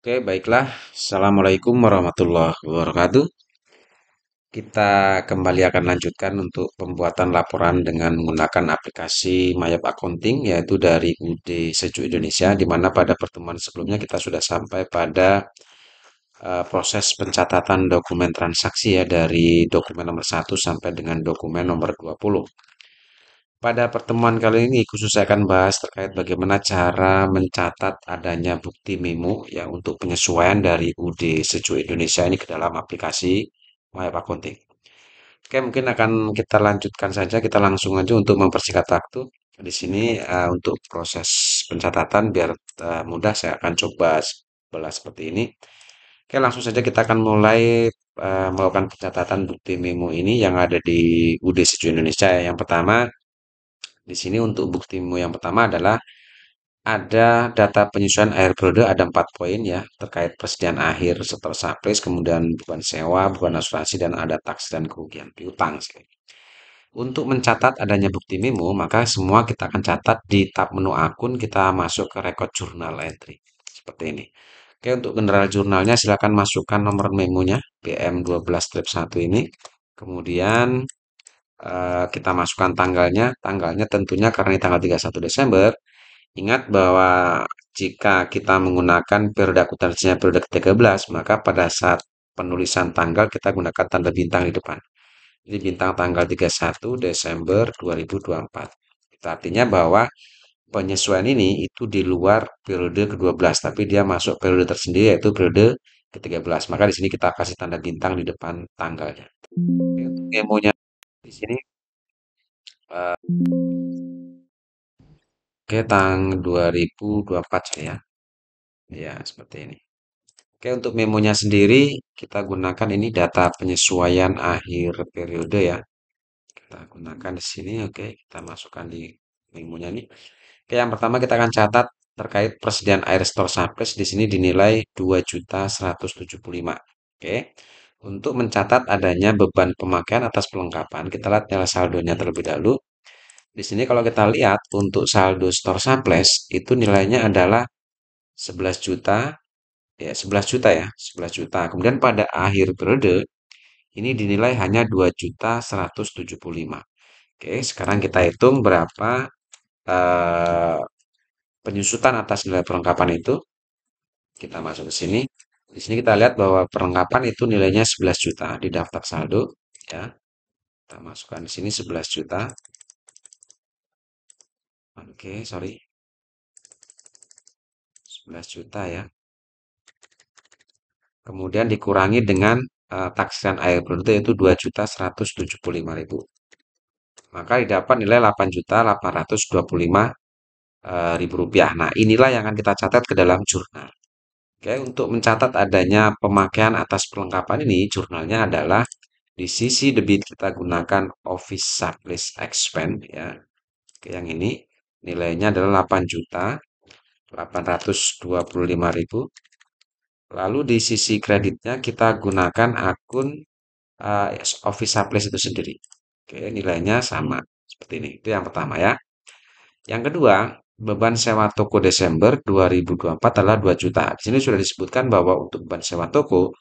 Oke, baiklah. Assalamualaikum warahmatullahi wabarakatuh. Kita kembali akan lanjutkan untuk pembuatan laporan dengan menggunakan aplikasi Mayap Accounting, yaitu dari UD Sejuk Indonesia, di mana pada pertemuan sebelumnya kita sudah sampai pada proses pencatatan dokumen transaksi ya, dari dokumen nomor 1 sampai dengan dokumen nomor 20. Pada pertemuan kali ini khusus saya akan bahas terkait bagaimana cara mencatat adanya bukti memo ya untuk penyesuaian dari UD Sejuk Indonesia ini ke dalam aplikasi My Accounting. Oke, mungkin akan kita lanjutkan saja, kita langsung aja untuk mempersingkat waktu. Di sini untuk proses pencatatan biar mudah saya akan coba belas seperti ini. Oke, langsung saja kita akan mulai melakukan pencatatan bukti memo ini yang ada di UD Sejuk Indonesia ya. Yang pertama di sini untuk buktimu yang pertama adalah ada data penyesuaian akhir periode ada 4 poin ya terkait persediaan akhir setelah saplis, kemudian beban sewa, beban asuransi dan ada taksi dan kerugian piutang. Untuk mencatat adanya bukti memo, maka semua kita akan catat di tab menu akun, kita masuk ke record journal entry. Seperti ini. Oke, untuk general jurnalnya silakan masukkan nomor memonya BM12-1 ini. Kemudian kita masukkan tanggalnya. Tanggalnya tentunya karena ini tanggal 31 Desember. Ingat bahwa jika kita menggunakan periode akuntansinya periode ke-13, maka pada saat penulisan tanggal kita gunakan tanda bintang di depan. Jadi bintang tanggal 31 Desember 2024. Itu artinya bahwa penyesuaian ini itu di luar periode ke-12, tapi dia masuk periode tersendiri yaitu periode ke-13. Maka di sini kita kasih tanda bintang di depan tanggalnya. Untuk memonya di sini eh, Oke, tanggal 2024 saya. Ya, seperti ini. Oke, untuk memonya sendiri kita gunakan ini data penyesuaian akhir periode ya. Kita gunakan di sini. Oke, kita masukkan di memonya ini. Oke, yang pertama kita akan catat terkait persediaan air store surplus di sini dinilai 2.175. Oke. Untuk mencatat adanya beban pemakaian atas pelengkapan, kita lihat nilai saldonya terlebih dahulu. Di sini kalau kita lihat untuk saldo store surplus itu nilainya adalah 11 juta ya 11 juta ya 11 juta. Kemudian pada akhir periode ini dinilai hanya 2.175. Oke, sekarang kita hitung berapa eh, penyusutan atas nilai perlengkapan itu. Kita masuk ke sini. Di sini kita lihat bahwa perlengkapan itu nilainya 11 juta di daftar saldo ya. Kita masukkan di sini 11 juta. Oke, sorry. 11 juta ya. Kemudian dikurangi dengan taksiran air produk yaitu 2.175.000. Maka didapat nilai 8.825.000 rupiah. Nah, inilah yang akan kita catat ke dalam jurnal. Oke, untuk mencatat adanya pemakaian atas perlengkapan ini, jurnalnya adalah di sisi debit kita gunakan office surplus expense ya. Oke, yang ini nilainya adalah 8.825.000. Lalu di sisi kreditnya kita gunakan akun office surplus itu sendiri. Oke, nilainya sama seperti ini. Itu yang pertama ya. Yang kedua, beban sewa toko Desember 2024 adalah 2 juta. Di sini sudah disebutkan bahwa untuk beban sewa toko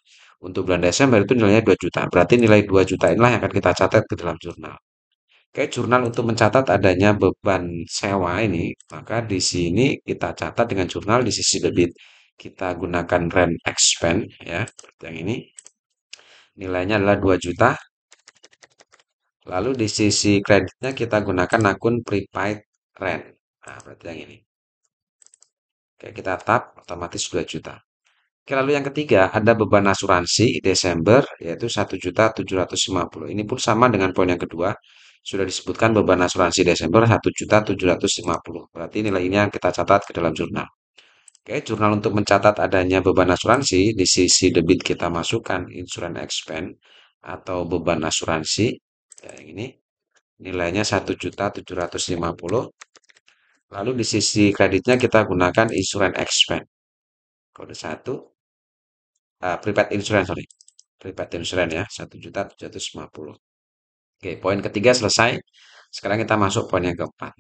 untuk bulan Desember itu nilainya 2 juta. Berarti nilai 2 juta inilah yang akan kita catat ke dalam jurnal. Oke, jurnal untuk mencatat adanya beban sewa ini, maka di sini kita catat dengan jurnal di sisi debit. Kita gunakan rent expense ya, seperti yang ini. Nilainya adalah 2 juta. Lalu di sisi kreditnya kita gunakan akun prepaid rent. Nah, berarti yang ini. Oke, kita tap otomatis 2 juta. Oke, lalu yang ketiga ada beban asuransi Desember yaitu 1.750. Ini pun sama dengan poin yang kedua. Sudah disebutkan beban asuransi Desember 1.750. Berarti nilai ini yang kita catat ke dalam jurnal. Oke, jurnal untuk mencatat adanya beban asuransi di sisi debit kita masukkan insurance expense atau beban asuransi. Ya, yang ini nilainya 1.750. Lalu di sisi kreditnya kita gunakan insurance expense. Kode 1 prepaid insurance, sorry. Prepaid insurance ya, 1.750. Oke, poin ketiga selesai. Sekarang kita masuk poin yang keempat.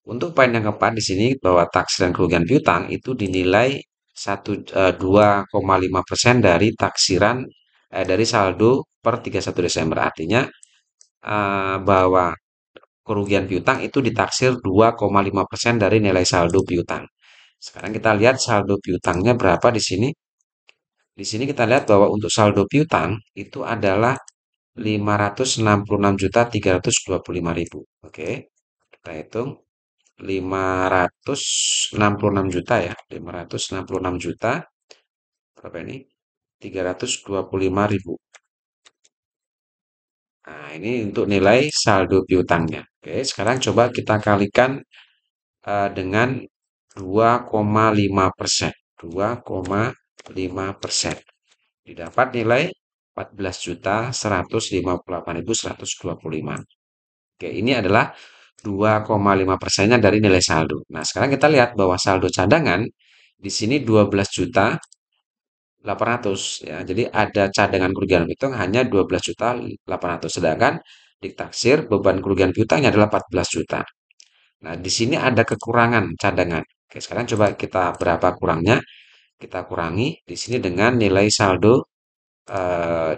Untuk poin yang keempat di sini bahwa taksi dan kerugian piutang itu dinilai 2,5% dari taksiran dari saldo per 31 Desember. Artinya bahwa kerugian piutang itu ditaksir 2,5% dari nilai saldo piutang. Sekarang kita lihat saldo piutangnya berapa di sini. Di sini kita lihat bahwa untuk saldo piutang itu adalah 566.325.000. Oke, kita hitung 566 juta ya. 566 juta berapa ini? 325.000. Nah, ini untuk nilai saldo piutangnya. Oke, sekarang coba kita kalikan dengan 2,5%. 2,5%. Didapat nilai 14.158.125. Oke, ini adalah 2,5%-nya dari nilai saldo. Nah, sekarang kita lihat bahwa saldo cadangan di sini 12.800.000 ya. Jadi ada cadangan kerugian piutang hanya 12.800.000, sedangkan ditaksir beban kerugian piutangnya adalah 14 juta. Nah, di sini ada kekurangan cadangan. Oke, sekarang coba kita berapa kurangnya? Kita kurangi di sini dengan nilai saldo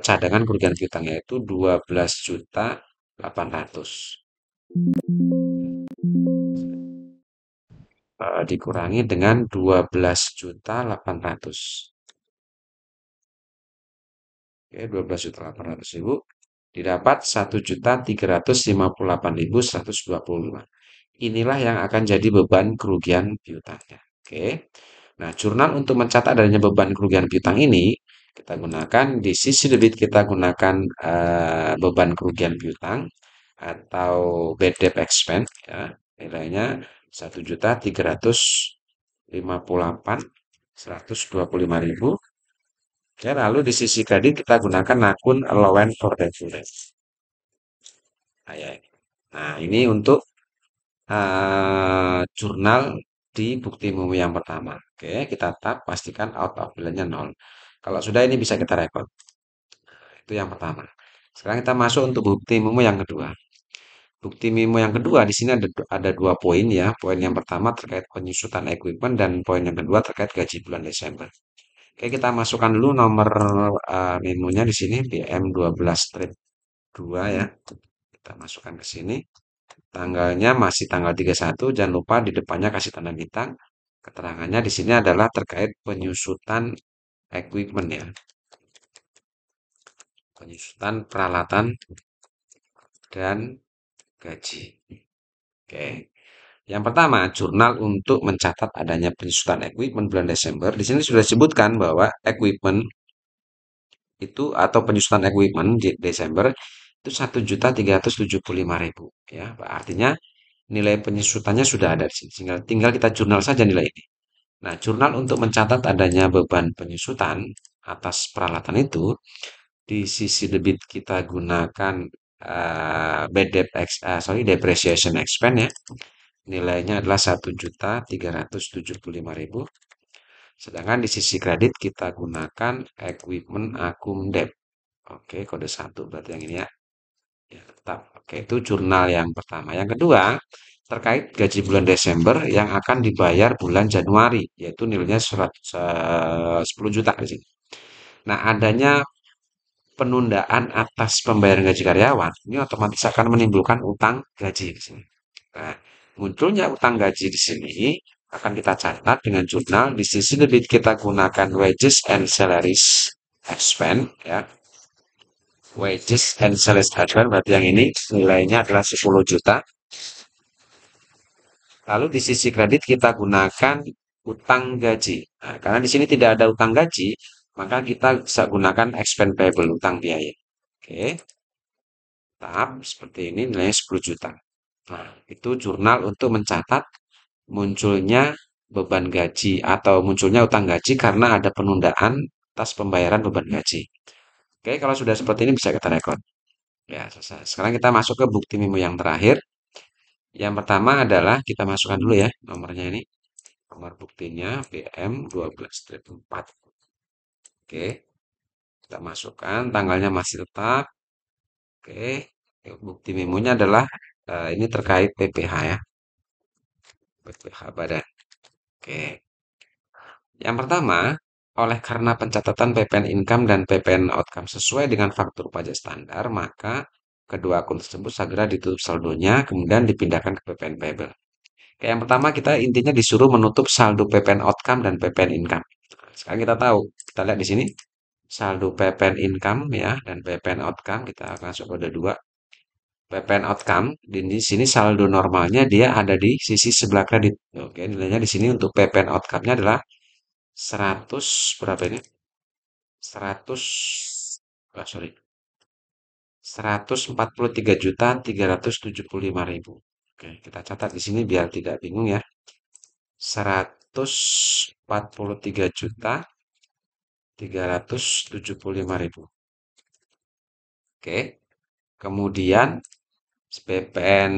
cadangan kerugian piutang yaitu 12.800.000. Dikurangi dengan 12.800.000. Oke, 12.800.000 didapat 1.358.125. Inilah yang akan jadi beban kerugian piutangnya. Oke. Nah, jurnal untuk mencatat adanya beban kerugian piutang ini kita gunakan di sisi debit, kita gunakan beban kerugian piutang atau bad debt expense ya. Nilainya 1.358.125.000. Ya, lalu di sisi kredit kita gunakan akun allowance for debt. Nah, ya. Nah, ini untuk jurnal di bukti umum yang pertama. Oke, kita tap pastikan out of balance-nya 0. Kalau sudah ini bisa kita record. Itu yang pertama. Sekarang kita masuk untuk bukti umum yang kedua. Bukti memo yang kedua di sini ada dua poin ya. Poin yang pertama terkait penyusutan equipment dan poin yang kedua terkait gaji bulan Desember. Oke, kita masukkan dulu nomor memonya di sini BM12-2 ya. Kita masukkan ke sini. Tanggalnya masih tanggal 31, jangan lupa di depannya kasih tanda bintang. Keterangannya di sini adalah terkait penyusutan equipment ya. Penyusutan peralatan dan gaji. Oke. Yang pertama, jurnal untuk mencatat adanya penyusutan equipment bulan Desember. Di sini sudah disebutkan bahwa equipment itu atau penyusutan equipment di Desember itu 1.375.000 ya. Artinya nilai penyusutannya sudah ada di sini. Tinggal kita jurnal saja nilai ini. Nah, jurnal untuk mencatat adanya beban penyusutan atas peralatan itu di sisi debit kita gunakan depreciation expense ya. Nilainya adalah 1.375.000. Sedangkan di sisi kredit kita gunakan equipment akum debt. Oke, kode 1 berarti yang ini ya. Ya, tetap. Oke, itu jurnal yang pertama. Yang kedua, terkait gaji bulan Desember yang akan dibayar bulan Januari, yaitu nilainya 10 juta di sini. Nah, adanya penundaan atas pembayaran gaji karyawan, ini otomatis akan menimbulkan utang gaji di sini. Nah, munculnya utang gaji di sini akan kita catat dengan jurnal. Di sisi debit kita gunakan wages and salaries expense ya. Wages and salaries expense berarti yang ini nilainya adalah 10 juta. Lalu di sisi kredit kita gunakan utang gaji. Nah, karena di sini tidak ada utang gaji, maka kita bisa gunakan expense payable, utang biaya. Oke, tahap seperti ini nilainya 10 juta. Nah, itu jurnal untuk mencatat munculnya beban gaji atau munculnya utang gaji karena ada penundaan atas pembayaran beban gaji. Oke, kalau sudah seperti ini bisa kita rekod. Ya, selesai. Sekarang kita masuk ke bukti memo yang terakhir. Yang pertama adalah kita masukkan dulu ya nomornya ini. Nomor buktinya BM12-4. Oke, kita masukkan tanggalnya masih tetap. Oke, bukti memonya adalah ini terkait PPH ya. PPH badan. Oke. Yang pertama, oleh karena pencatatan PPN income dan PPN outcome sesuai dengan faktur pajak standar, maka kedua akun tersebut segera ditutup saldonya, kemudian dipindahkan ke PPN payable. Kayak yang pertama kita intinya disuruh menutup saldo PPN outcome dan PPN income. Sekarang kita tahu, kita lihat di sini saldo PPN income ya dan PPN outcome kita masuk kode 2. PPN outcome di sini saldo normalnya dia ada di sisi sebelah kredit. Oke, nilainya di sini untuk PPN outcome-nya adalah 100 berapa ini? 100 sorry. 143.375.000. Oke, kita catat di sini biar tidak bingung ya. 143.375.000. Oke. Kemudian PPN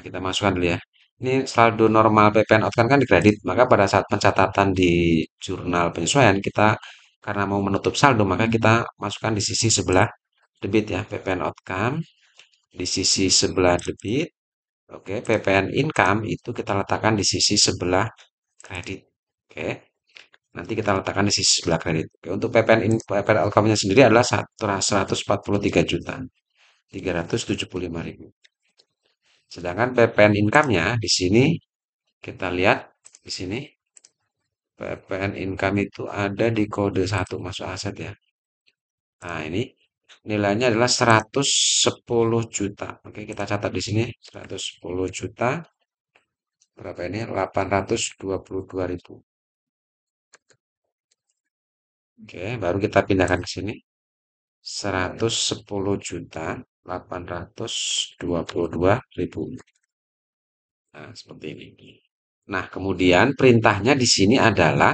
kita masukkan dulu ya. Ini saldo normal PPN outcome kan dikredit, maka pada saat pencatatan di jurnal penyesuaian kita karena mau menutup saldo maka kita masukkan di sisi sebelah debit ya, PPN outcome di sisi sebelah debit. Oke, PPN income itu kita letakkan di sisi sebelah kredit. Oke. Nanti kita letakkan di sisi sebelah kredit. Oke, untuk PPN outcome-nya sendiri adalah 143.375.000. Sedangkan PPN income-nya di sini kita lihat di sini PPN income itu ada di kode 1 masuk aset ya. Nah, ini nilainya adalah 110 juta. Oke, kita catat di sini 110 juta. Berapa ini? 822.000. Oke, baru kita pindahkan ke sini. 110 juta 822.000. Nah, seperti ini. Nah, kemudian perintahnya di sini adalah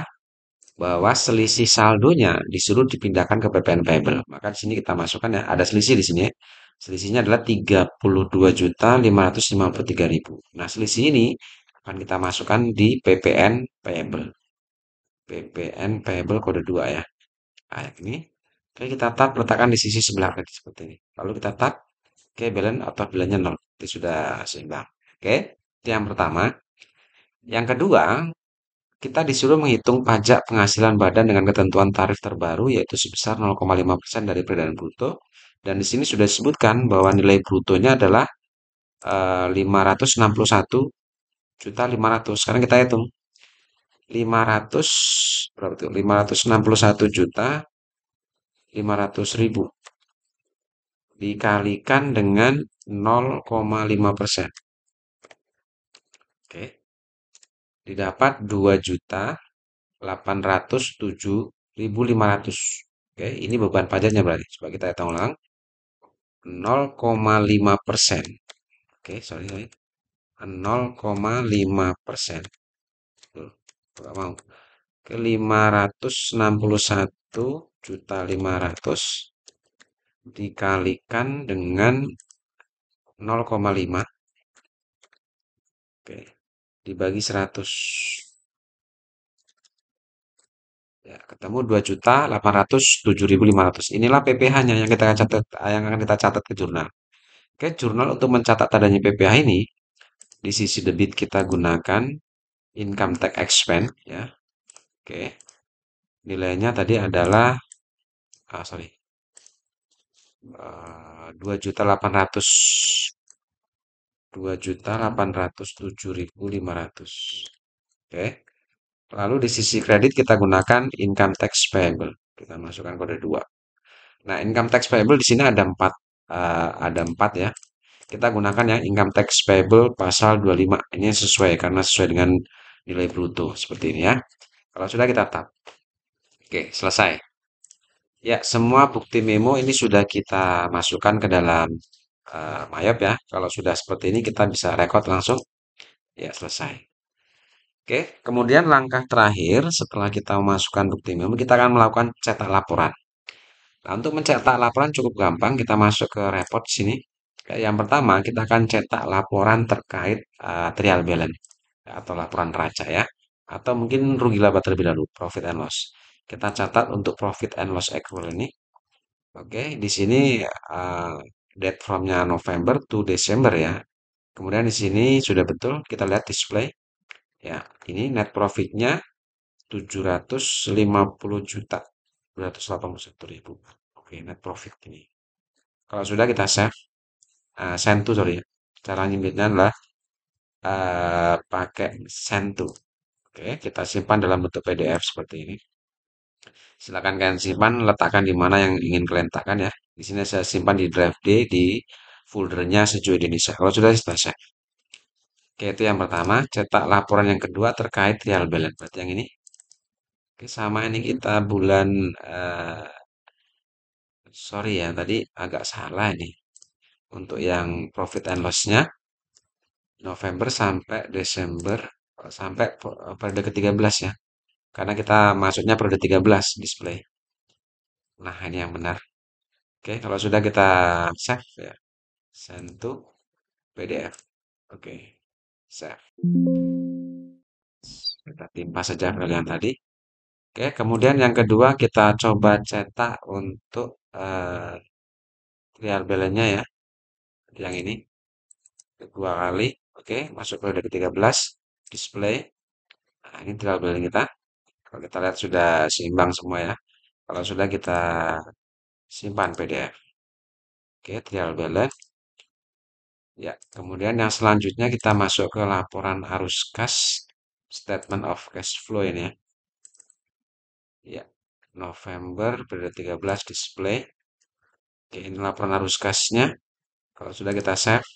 bahwa selisih saldonya disuruh dipindahkan ke PPN payable. Maka di sini kita masukkan ya, ada selisih di sini ya. Selisihnya adalah 32.553.000. Nah, selisih ini akan kita masukkan di PPN payable. PPN payable kode 2 ya. Nah, ini. Oke, kita tap letakkan di sisi sebelah kiri seperti ini. Lalu kita tap, oke, balance atau bilangnya 0. Itu sudah seimbang. Oke, itu yang pertama. Yang kedua, kita disuruh menghitung pajak penghasilan badan dengan ketentuan tarif terbaru yaitu sebesar 0,5% dari peredaran bruto. Dan di sini sudah disebutkan bahwa nilai brutonya adalah 561.500.000. Sekarang kita hitung 500 berapa itu? 561.500.000 dikalikan dengan 0,5%. Oke, didapat 2.807.500. Oke, ini beban pajaknya berarti. Coba kita hitung ulang. 0,5%. Oke, sorry, sorry. 0,5%. Tuh, nggak mau. Ke 561.500.000 dikalikan dengan 0,5. Oke, dibagi 100. Ya, ketemu 2.807.500. Inilah PPh-nya yang kita catat, yang akan kita catat ke jurnal. Oke, jurnal untuk mencatat adanya PPh ini di sisi debit kita gunakan income tax expense ya. Oke. Nilainya tadi adalah sorry. 2.800 2.807.500. Oke. Lalu di sisi kredit kita gunakan income tax payable. Kita masukkan kode 2. Nah, income tax payable di sini ada empat ya. Kita gunakan yang income tax payable pasal 25. Ini sesuai karena sesuai dengan nilai bruto seperti ini ya. Kalau sudah kita tap. Oke, selesai. Ya, semua bukti memo ini sudah kita masukkan ke dalam Mayop ya. Kalau sudah seperti ini kita bisa record langsung. Ya, selesai. Oke, kemudian langkah terakhir setelah kita memasukkan bukti memo, kita akan melakukan cetak laporan. Nah, untuk mencetak laporan cukup gampang, kita masuk ke report sini. Yang pertama, kita akan cetak laporan terkait trial balance atau laporan neraca ya. Atau mungkin rugi laba terlebih dahulu, profit and loss. Kita catat untuk profit and loss accrual ini. Oke, di sini date from-nya November to Desember ya. Kemudian di sini sudah betul, kita lihat display. Ya, ini net profit-nya 750 juta 281 ribu. Oke, net profit ini. Kalau sudah kita save, send to sorry ya. Cara nyimpennya adalah pakai send to. Oke, kita simpan dalam bentuk PDF seperti ini. Silakan kalian simpan, letakkan di mana yang ingin kalian letakkan ya. Di sini saya simpan di drive D di foldernya Sejuk Indonesia. Kalau sudah selesai. Oke, itu yang pertama. Cetak laporan yang kedua terkait trial balance. Berarti yang ini. Oke, sama ini kita bulan, sorry ya, tadi agak salah ini. Untuk yang profit and loss-nya, November sampai Desember, sampai periode ke-13 ya. Karena kita masuknya periode 13 display. Nah, ini yang benar. Oke, kalau sudah kita save ya, send to PDF. Oke, save. Kita timpa saja kalian tadi. Oke, kemudian yang kedua kita coba cetak untuk trial balance-nya ya. Yang ini kedua kali. Oke, masuk periode ke-13 display. Nah, ini trial balance kita. Kalau kita lihat sudah seimbang semua ya. Kalau sudah kita simpan PDF. Oke, trial balance. Ya, kemudian yang selanjutnya kita masuk ke laporan arus kas, statement of cash flow ini ya. Ya, November periode 13 display. Oke, ini laporan arus kasnya. Kalau sudah kita save,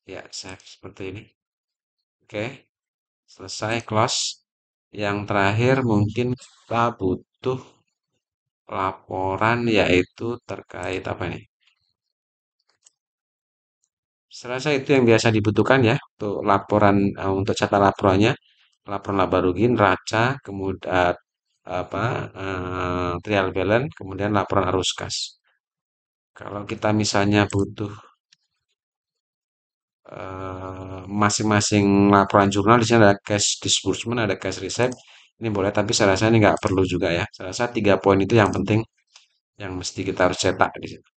ya save seperti ini. Oke, selesai close. Yang terakhir mungkin kita butuh laporan yaitu terkait apa nih? Saya rasa itu yang biasa dibutuhkan ya untuk laporan untuk catat laporannya, laporan laba rugi, neraca, kemudian apa trial balance, kemudian laporan arus kas. Kalau kita misalnya butuh masing-masing laporan jurnal di sini ada cash disbursement, ada cash receipt. Ini boleh, tapi saya rasa ini nggak perlu juga ya. Saya rasa 3 poin itu yang penting, yang mesti kita harus cetak di sini.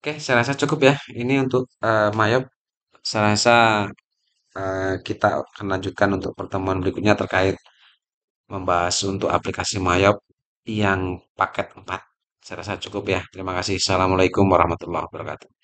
Oke, saya rasa cukup ya. Ini untuk Mayop. Saya rasa kita akan lanjutkan untuk pertemuan berikutnya terkait membahas untuk aplikasi Mayop yang paket 4. Saya rasa cukup ya. Terima kasih. Assalamualaikum warahmatullahi wabarakatuh.